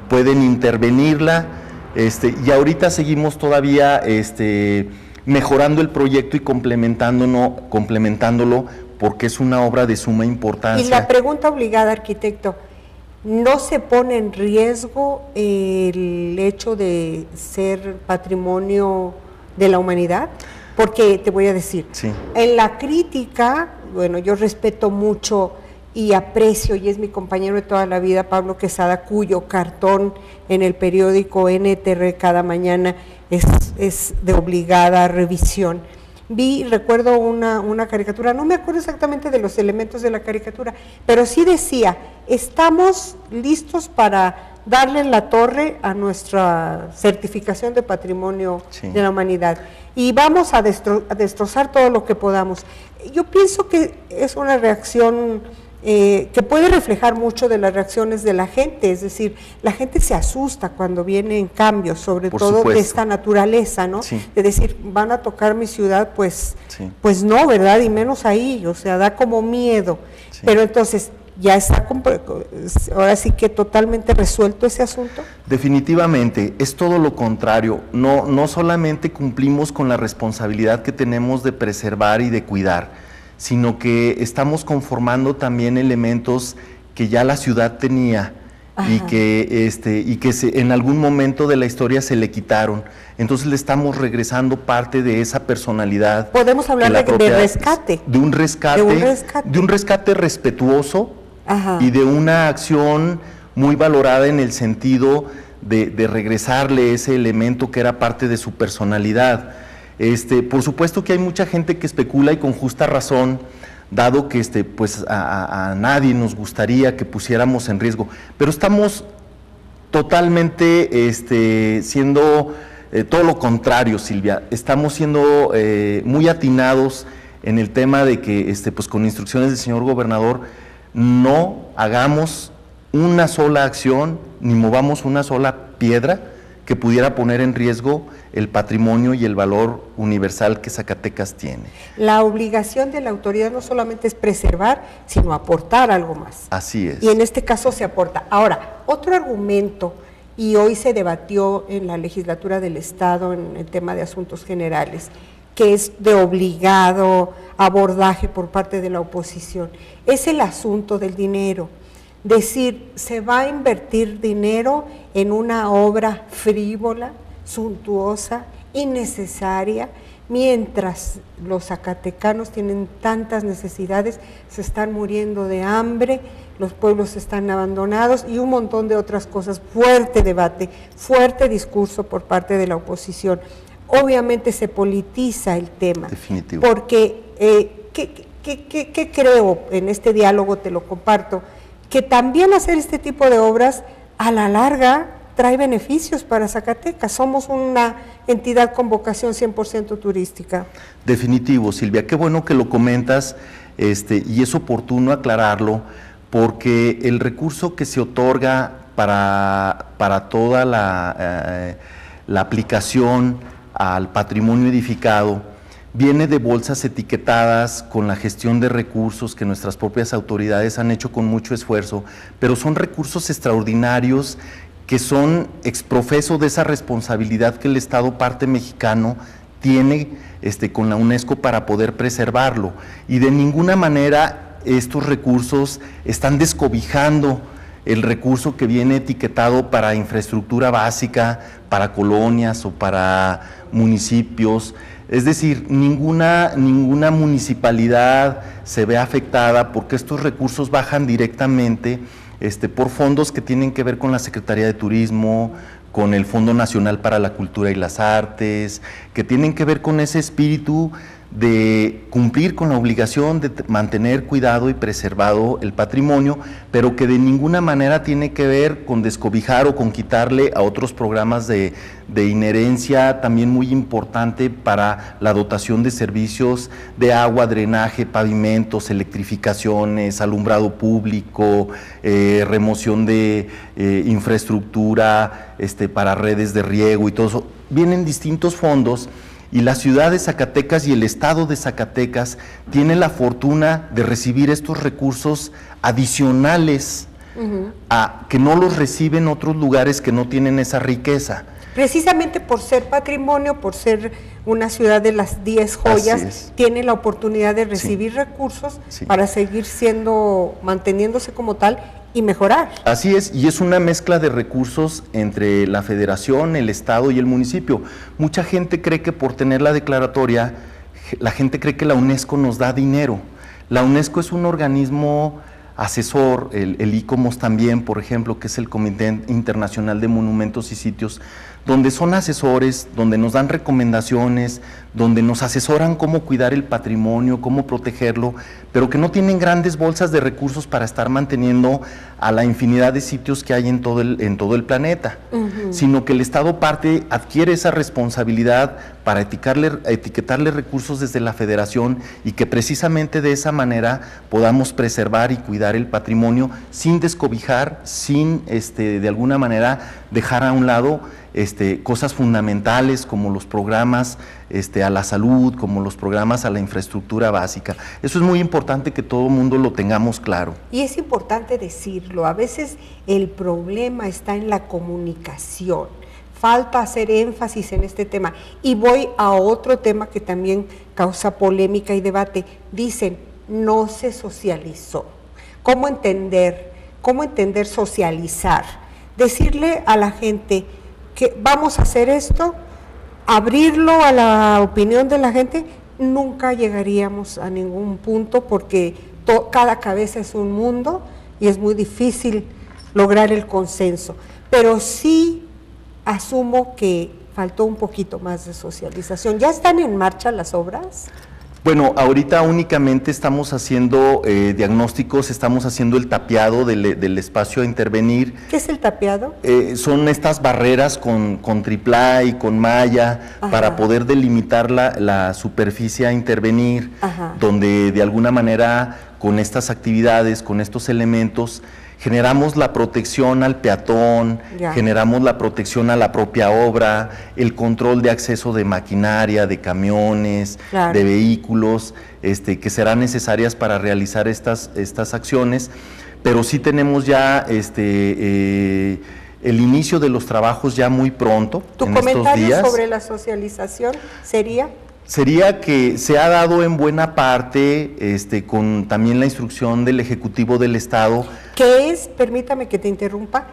pueden intervenirla, y ahorita seguimos todavía mejorando el proyecto y complementándolo, porque es una obra de suma importancia. Y la pregunta obligada, arquitecto, ¿no se pone en riesgo el hecho de ser patrimonio de la humanidad? Porque te voy a decir, sí, en la crítica, bueno, yo respeto mucho y aprecio, y es mi compañero de toda la vida, Pablo Quesada, cuyo cartón en el periódico NTR cada mañana es de obligada revisión. Recuerdo una caricatura, no me acuerdo exactamente de los elementos de la caricatura, pero sí decía, estamos listos para darle en la torre a nuestra certificación de patrimonio, sí, de la humanidad, y vamos a destrozar todo lo que podamos. Yo pienso que es una reacción que puede reflejar mucho de las reacciones de la gente, es decir, la gente se asusta cuando vienen cambios, sobre todo de esta naturaleza, ¿no? Sí. De decir, van a tocar mi ciudad, pues, sí, pues no, ¿verdad? Y menos ahí, o sea, da como miedo. Sí. Pero entonces, ¿ya está ahora sí que totalmente resuelto ese asunto? Definitivamente, es todo lo contrario. No solamente cumplimos con la responsabilidad que tenemos de preservar y de cuidar, sino que estamos conformando también elementos que ya la ciudad tenía. Ajá. y que en algún momento de la historia se le quitaron. Entonces le estamos regresando parte de esa personalidad. Podemos hablar de rescate. De un rescate respetuoso. Ajá. Y de una acción muy valorada en el sentido de regresarle ese elemento que era parte de su personalidad. Por supuesto que hay mucha gente que especula y con justa razón, dado que pues a nadie nos gustaría que pusiéramos en riesgo, pero estamos totalmente siendo todo lo contrario, Silvia. Estamos siendo muy atinados en el tema de que pues con instrucciones del señor gobernador no hagamos una sola acción ni movamos una sola piedra que pudiera poner en riesgo el patrimonio y el valor universal que Zacatecas tiene. La obligación de la autoridad no solamente es preservar, sino aportar algo más. Así es. Y en este caso se aporta. Ahora, otro argumento, y hoy se debatió en la legislatura del Estado en el tema de asuntos generales, que es de obligado abordaje por parte de la oposición, es el asunto del dinero. Decir, se va a invertir dinero en una obra frívola, suntuosa, innecesaria, mientras los zacatecanos tienen tantas necesidades, se están muriendo de hambre, los pueblos están abandonados y un montón de otras cosas. Fuerte debate, fuerte discurso por parte de la oposición. Obviamente se politiza el tema. Definitivo. Porque, ¿qué creo en este diálogo? Te lo comparto, que también hacer este tipo de obras a la larga trae beneficios para Zacatecas. Somos una entidad con vocación 100% turística. Definitivo, Silvia, qué bueno que lo comentas, y es oportuno aclararlo, porque el recurso que se otorga para toda la aplicación al patrimonio edificado viene de bolsas etiquetadas con la gestión de recursos que nuestras propias autoridades han hecho con mucho esfuerzo, pero son recursos extraordinarios que son exprofeso de esa responsabilidad que el Estado parte mexicano tiene con la UNESCO para poder preservarlo, y de ninguna manera estos recursos están descobijando el recurso que viene etiquetado para infraestructura básica, para colonias o para municipios. Es decir, ninguna municipalidad se ve afectada porque estos recursos bajan directamente por fondos que tienen que ver con la Secretaría de Turismo, con el Fondo Nacional para la Cultura y las Artes, que tienen que ver con ese espíritu de cumplir con la obligación de mantener cuidado y preservado el patrimonio, pero que de ninguna manera tiene que ver con descobijar o con quitarle a otros programas de inherencia también muy importante para la dotación de servicios de agua, drenaje, pavimentos, electrificaciones, alumbrado público, remoción de infraestructura para redes de riego y todo eso. Vienen distintos fondos. Y la ciudad de Zacatecas y el estado de Zacatecas tiene la fortuna de recibir estos recursos adicionales que no los reciben otros lugares que no tienen esa riqueza. Precisamente por ser patrimonio, por ser una ciudad de las 10 joyas, tiene la oportunidad de recibir recursos para seguir manteniéndose como tal y mejorar. Así es, y es una mezcla de recursos entre la federación, el estado y el municipio. Mucha gente cree que por tener la declaratoria, la gente cree que la UNESCO nos da dinero. La UNESCO es un organismo asesor, el ICOMOS también, por ejemplo, que es el Comité Internacional de Monumentos y Sitios, donde son asesores, donde nos dan recomendaciones, donde nos asesoran cómo cuidar el patrimonio, cómo protegerlo, pero que no tienen grandes bolsas de recursos para estar manteniendo a la infinidad de sitios que hay en todo el planeta, sino que el Estado adquiere esa responsabilidad para etiquetarle recursos desde la Federación, y que precisamente de esa manera podamos preservar y cuidar el patrimonio sin descobijar, sin de alguna manera dejar a un lado cosas fundamentales como los programas a la salud, como los programas a la infraestructura básica. Eso es muy importante que todo el mundo lo tengamos claro. Y es importante decirlo, a veces el problema está en la comunicación, falta hacer énfasis en este tema. Y voy a otro tema que también causa polémica y debate. Dicen, no se socializó. ¿Cómo entender socializar? Decirle a la gente que vamos a hacer esto, abrirlo a la opinión de la gente, nunca llegaríamos a ningún punto porque cada cabeza es un mundo y es muy difícil lograr el consenso. Pero sí asumo que faltó un poquito más de socialización. ¿Ya están en marcha las obras? Bueno, ahorita únicamente estamos haciendo diagnósticos, estamos haciendo el tapiado del espacio a intervenir. ¿Qué es el tapiado? Son estas barreras con triplay, con malla, para poder delimitar la superficie a intervenir, donde de alguna manera con estas actividades, con estos elementos, generamos la protección al peatón, generamos la protección a la propia obra, el control de acceso de maquinaria, de camiones, de vehículos, que serán necesarias para realizar estas acciones, pero sí tenemos ya el inicio de los trabajos ya muy pronto. ¿Tu comentario sobre la socialización sería? Sería que se ha dado en buena parte, con también la instrucción del Ejecutivo del Estado. Que es, permítame que te interrumpa,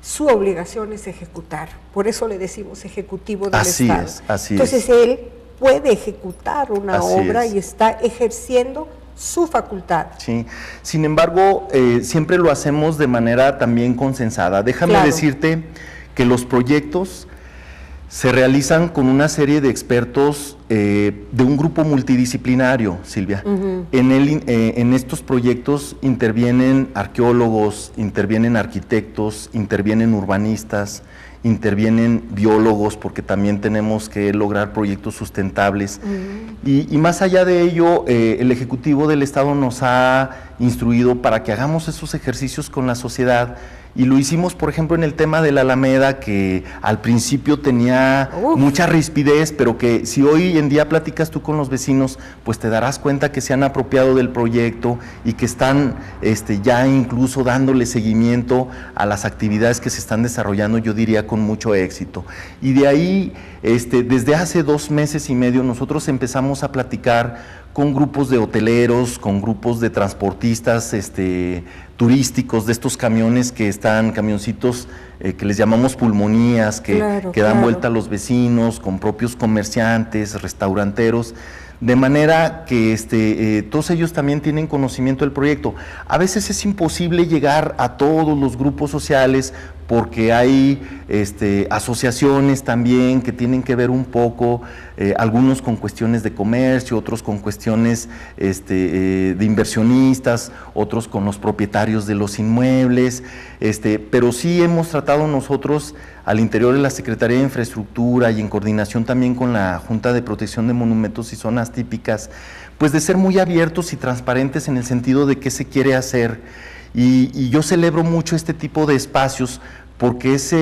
su obligación es ejecutar, por eso le decimos Ejecutivo del Estado. Así es. Entonces él puede ejecutar una obra y está ejerciendo su facultad. Sí, sin embargo, siempre lo hacemos de manera también consensada. Déjame decirte que los proyectos Se realizan con una serie de expertos de un grupo multidisciplinario, Silvia. En estos proyectos intervienen arqueólogos, intervienen arquitectos, intervienen urbanistas, intervienen biólogos, porque también tenemos que lograr proyectos sustentables. Y más allá de ello, el Ejecutivo del Estado nos ha instruido para que hagamos esos ejercicios con la sociedad. Y lo hicimos, por ejemplo, en el tema de la Alameda, que al principio tenía mucha rispidez, pero que si hoy en día platicas tú con los vecinos, pues te darás cuenta que se han apropiado del proyecto y que están ya incluso dándole seguimiento a las actividades que se están desarrollando, yo diría con mucho éxito. Y de ahí, desde hace 2 meses y medio, nosotros empezamos a platicar con grupos de hoteleros, con grupos de transportistas turísticos, de estos camiones que están, camioncitos que les llamamos pulmonías, que dan vuelta a los vecinos, con propios comerciantes, restauranteros, de manera que todos ellos también tienen conocimiento del proyecto. A veces es imposible llegar a todos los grupos sociales porque hay asociaciones también que tienen que ver un poco, algunos con cuestiones de comercio, otros con cuestiones de inversionistas, otros con los propietarios de los inmuebles, pero sí hemos tratado nosotros al interior de la Secretaría de Infraestructura y en coordinación también con la Junta de Protección de Monumentos y Zonas Típicas, pues de ser muy abiertos y transparentes en el sentido de qué se quiere hacer. Y yo celebro mucho este tipo de espacios porque es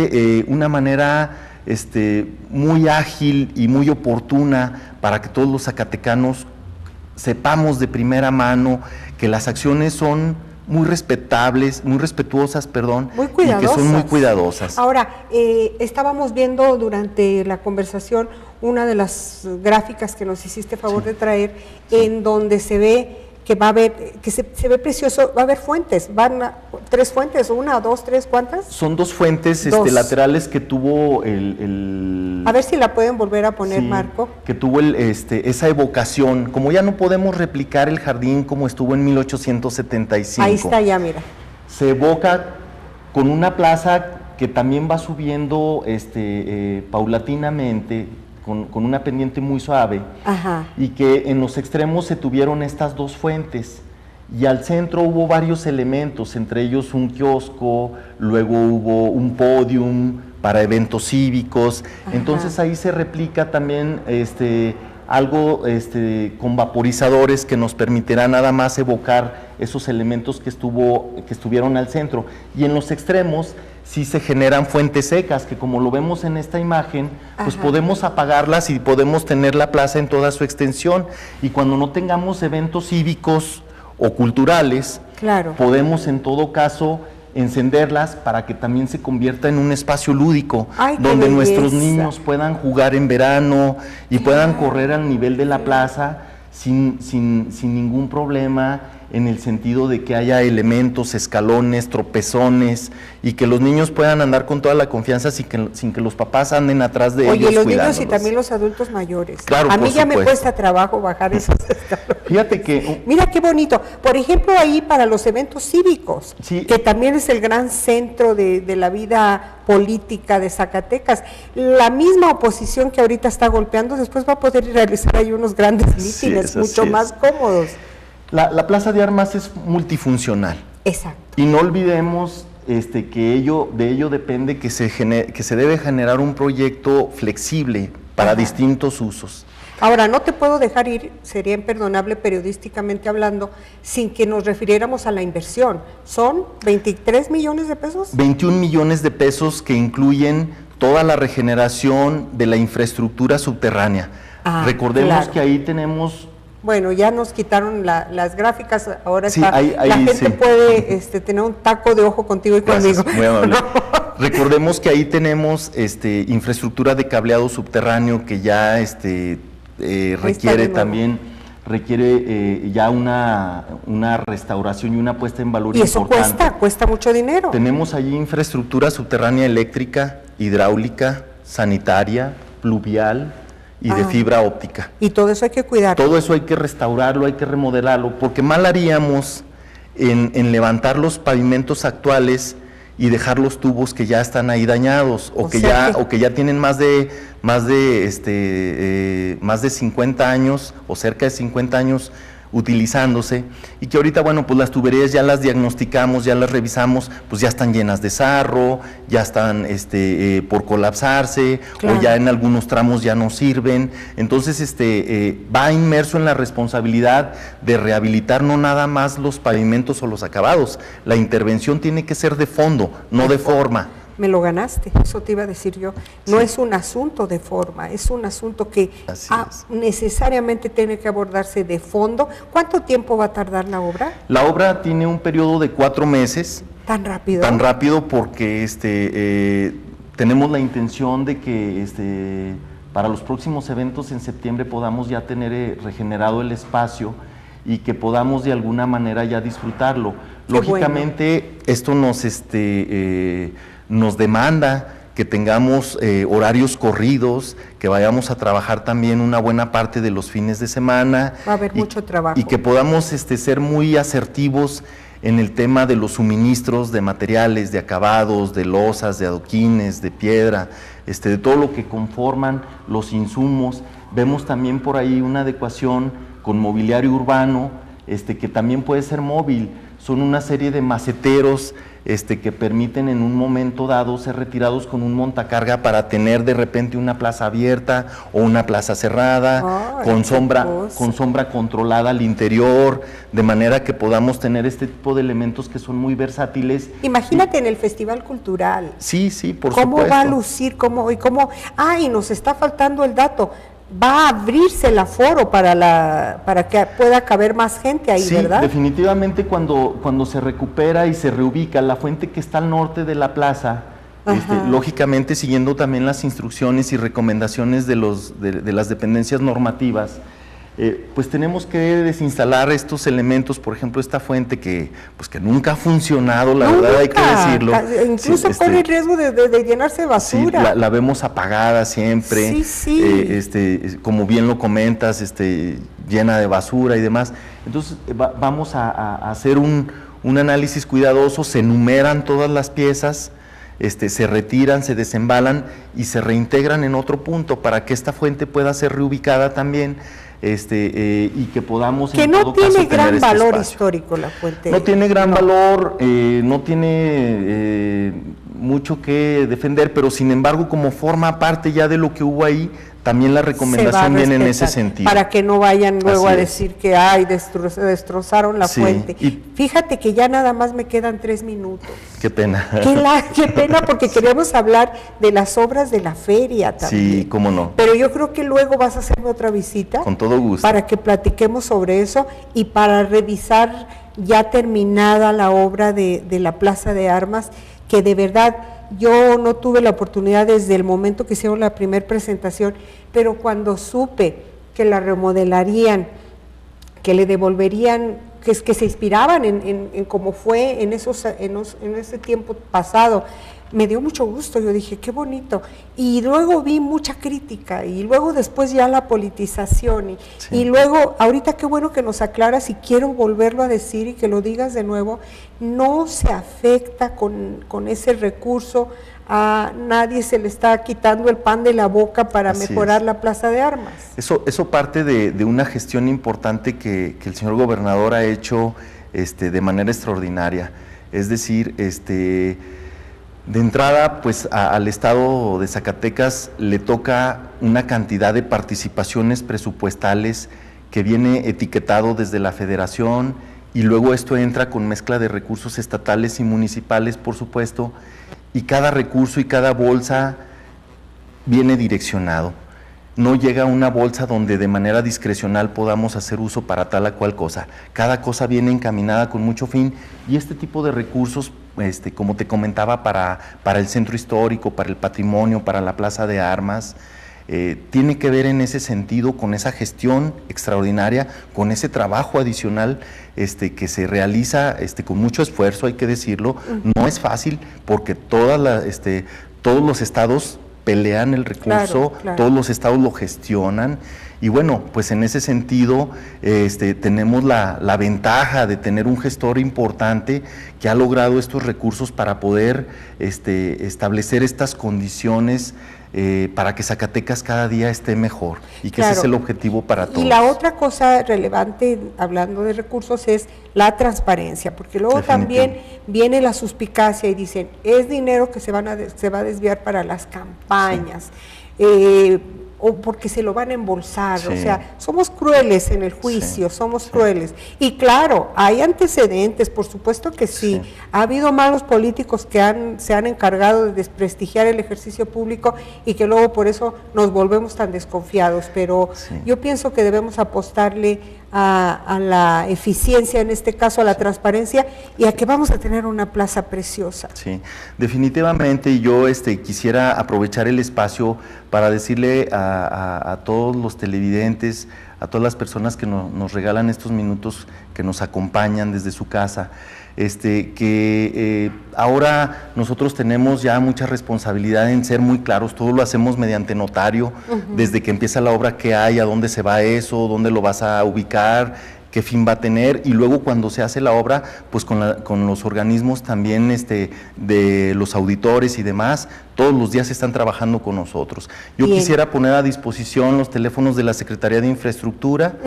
una manera muy ágil y muy oportuna para que todos los zacatecanos sepamos de primera mano que las acciones son muy respetables, muy respetuosas, muy cuidadosas. Y que son muy cuidadosas. Ahora, estábamos viendo durante la conversación una de las gráficas que nos hiciste favor de traer, en donde se ve que va a haber, que se ve precioso, va a haber fuentes, van 3 fuentes, 1, 2, 3, ¿cuántas? Son 2 fuentes laterales que tuvo A ver si la pueden volver a poner, sí, Marco. Que tuvo esa evocación, como ya no podemos replicar el jardín como estuvo en 1875. Ahí está ya, mira. Se evoca con una plaza que también va subiendo paulatinamente, con una pendiente muy suave. Ajá. Y que en los extremos se tuvieron estas 2 fuentes y al centro hubo varios elementos, entre ellos un kiosco, luego hubo un podium para eventos cívicos. Ajá. Entonces ahí se replica también algo con vaporizadores que nos permitirá nada más evocar esos elementos que estuvieron al centro, y en los extremos sí se generan fuentes secas, que como lo vemos en esta imagen, pues Ajá. podemos apagarlas y podemos tener la plaza en toda su extensión, y cuando no tengamos eventos cívicos o culturales, claro. podemos en todo caso encenderlas para que también se convierta en un espacio lúdico. Ay, donde nuestros niños puedan jugar en verano y puedan correr al nivel de la plaza sin ningún problema, en el sentido de que haya elementos, escalones, tropezones, y que los niños puedan andar con toda la confianza sin que los papás anden atrás de ellos. Oye, los niños y también los adultos mayores. Claro, a mí ya me cuesta trabajo bajar esos escalones. Fíjate que... Mira qué bonito. Por ejemplo, ahí para los eventos cívicos, sí, que también es el gran centro de la vida política de Zacatecas. La misma oposición que ahorita está golpeando, después va a poder realizar ahí unos grandes mítines, mucho más cómodos. La Plaza de Armas es multifuncional. Exacto. Y no olvidemos que de ello depende que se debe generar un proyecto flexible para Ajá. distintos usos. Ahora, no te puedo dejar ir, sería imperdonable periodísticamente hablando, sin que nos refiriéramos a la inversión. ¿Son 23 millones de pesos? 21 millones de pesos que incluyen toda la regeneración de la infraestructura subterránea. Recordemos claro. que ahí tenemos... Bueno, ya nos quitaron las gráficas, ahora sí, la gente sí. puede tener un taco de ojo contigo y Gracias, conmigo. Muy amable. Recordemos que ahí tenemos infraestructura de cableado subterráneo que ya requiere ya una restauración y una puesta en valor importante. Y eso cuesta mucho dinero. Tenemos allí infraestructura subterránea eléctrica, hidráulica, sanitaria, pluvial y de fibra óptica. Y todo eso hay que cuidarlo. Todo eso hay que restaurarlo, hay que remodelarlo, porque mal haríamos en levantar los pavimentos actuales y dejar los tubos que ya están ahí dañados o que ya tienen más de 50 años o cerca de 50 años utilizándose, y que ahorita, bueno, pues las tuberías ya las diagnosticamos, ya las revisamos, pues ya están llenas de sarro, ya están por colapsarse, claro, o ya en algunos tramos ya no sirven. Entonces va inmerso en la responsabilidad de rehabilitar no nada más los pavimentos o los acabados. La intervención tiene que ser de fondo, no de forma. Me lo ganaste, eso te iba a decir yo. No es un asunto de forma, es un asunto que necesariamente tiene que abordarse de fondo. ¿Cuánto tiempo va a tardar la obra? La obra tiene un periodo de 4 meses. ¿Tan rápido? Tan rápido porque tenemos la intención de que para los próximos eventos en septiembre podamos ya tener regenerado el espacio y que podamos de alguna manera ya disfrutarlo. Lógicamente, esto nos demanda que tengamos horarios corridos, que vayamos a trabajar también una buena parte de los fines de semana. Va a haber mucho trabajo. Y que podamos ser muy asertivos en el tema de los suministros de materiales, de acabados, de losas, de adoquines, de piedra, de todo lo que conforman los insumos. Vemos también por ahí una adecuación con mobiliario urbano, que también puede ser móvil. Son una serie de maceteros que permiten en un momento dado ser retirados con un montacarga para tener de repente una plaza abierta o una plaza cerrada, con sombra controlada al interior, de manera que podamos tener este tipo de elementos que son muy versátiles. Imagínate en el Festival Cultural. Sí, por supuesto. ¿Cómo va a lucir? Y nos está faltando el dato. Va a abrirse el aforo para que pueda caber más gente ahí, sí, ¿verdad? Sí, definitivamente cuando se recupera y se reubica la fuente que está al norte de la plaza, lógicamente siguiendo también las instrucciones y recomendaciones de las dependencias normativas, pues tenemos que desinstalar estos elementos, por ejemplo esta fuente que nunca ha funcionado, la verdad hay que decirlo. Incluso corre el riesgo de llenarse de basura. Sí, la vemos apagada siempre, como bien lo comentas, llena de basura y demás. Entonces vamos a hacer un análisis cuidadoso, se enumeran todas las piezas, se retiran, se desembalan y se reintegran en otro punto para que esta fuente pueda ser reubicada también. Y que podamos que no tiene gran valor histórico la fuente. No tiene gran valor, no tiene mucho que defender, pero sin embargo como forma parte ya de lo que hubo ahí, también la recomendación viene en ese sentido. Para que no vayan luego a decir que destrozaron la fuente. Y fíjate que ya nada más me quedan 3 minutos. Qué pena. Qué pena, porque queríamos hablar de las obras de la feria también. Sí, cómo no. Pero yo creo que luego vas a hacerme otra visita. Con todo gusto. Para que platiquemos sobre eso y para revisar ya terminada la obra de la Plaza de Armas, que de verdad yo no tuve la oportunidad desde el momento que hicieron la primera presentación, pero cuando supe que la remodelarían, que le devolverían, que se inspiraban en cómo fue en ese tiempo pasado, me dio mucho gusto. Yo dije, qué bonito. Y luego vi mucha crítica, y luego después ya la politización, y luego, ahorita qué bueno que nos aclaras, y quiero volverlo a decir y que lo digas de nuevo, no se afecta con ese recurso, a nadie se le está quitando el pan de la boca para mejorar la Plaza de Armas. Eso parte de una gestión importante que el señor gobernador ha hecho de manera extraordinaria. Es decir, de entrada, pues al Estado de Zacatecas le toca una cantidad de participaciones presupuestales que viene etiquetado desde la Federación, y luego esto entra con mezcla de recursos estatales y municipales, por supuesto, y cada recurso y cada bolsa viene direccionado. No llega una bolsa donde de manera discrecional podamos hacer uso para tal o cual cosa. Cada cosa viene encaminada con mucho fin, y este tipo de recursos, como te comentaba, para el centro histórico, para el patrimonio, para la Plaza de Armas, tiene que ver en ese sentido con esa gestión extraordinaria, con ese trabajo adicional que se realiza con mucho esfuerzo, hay que decirlo. No es fácil porque todos los estados pelean el recurso, claro. Todos los estados lo gestionan. Y bueno, pues en ese sentido tenemos la ventaja de tener un gestor importante que ha logrado estos recursos para poder establecer estas condiciones para que Zacatecas cada día esté mejor y que ese es el objetivo para todos. Y la otra cosa relevante, hablando de recursos, es la transparencia, porque luego también viene la suspicacia y dicen, es dinero que se va a desviar para las campañas, o porque se lo van a embolsar, o sea, somos crueles en el juicio, somos crueles. Y claro, hay antecedentes, por supuesto que sí. Ha habido malos políticos que se han encargado de desprestigiar el ejercicio público y que luego por eso nos volvemos tan desconfiados, pero yo pienso que debemos apostarle a la eficiencia, en este caso a la transparencia, y a que vamos a tener una plaza preciosa. Sí, definitivamente yo quisiera aprovechar el espacio para decirle a todos los televidentes, a todas las personas que nos regalan estos minutos, que nos acompañan desde su casa, que ahora nosotros tenemos ya mucha responsabilidad en ser muy claros, todo lo hacemos mediante notario, desde que empieza la obra, qué hay, a dónde se va eso, dónde lo vas a ubicar, qué fin va a tener, y luego cuando se hace la obra, pues con los organismos también de los auditores y demás, todos los días están trabajando con nosotros. Yo quisiera poner a disposición los teléfonos de la Secretaría de Infraestructura,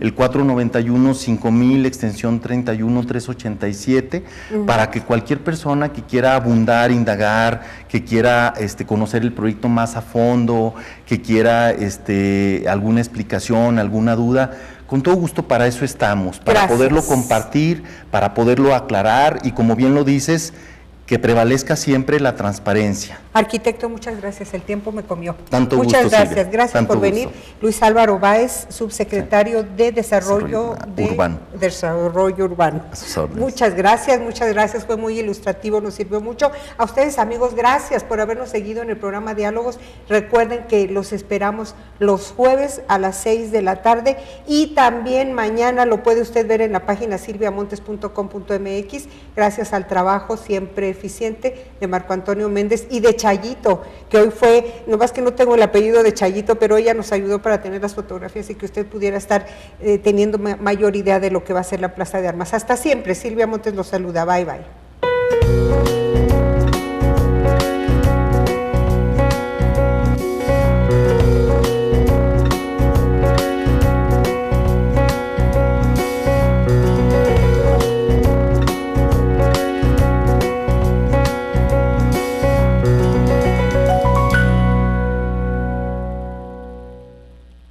el 491-5000, extensión 31387, para que cualquier persona que quiera abundar, indagar, que quiera conocer el proyecto más a fondo, que quiera alguna explicación, alguna duda, con todo gusto para eso estamos, para poderlo compartir, para poderlo aclarar y, como bien lo dices, que prevalezca siempre la transparencia. Arquitecto, muchas gracias, el tiempo me comió. Tanto muchas gusto, gracias, Silvia. gracias Tanto por venir. gusto. Luis Álvaro Báez, subsecretario de Desarrollo Urbano. Muchas gracias, fue muy ilustrativo, nos sirvió mucho. A ustedes, amigos, gracias por habernos seguido en el programa Diálogos. Recuerden que los esperamos los jueves a las 6 de la tarde y también mañana lo puede usted ver en la página silviamontes.com.mx, gracias al trabajo siempre eficiente de Marco Antonio Méndez y de Chayito, que hoy fue, nomás que no tengo el apellido de Chayito, pero ella nos ayudó para tener las fotografías y que usted pudiera estar teniendo mayor idea de lo que va a ser la Plaza de Armas. Hasta siempre, Silvia Montes los saluda, bye bye.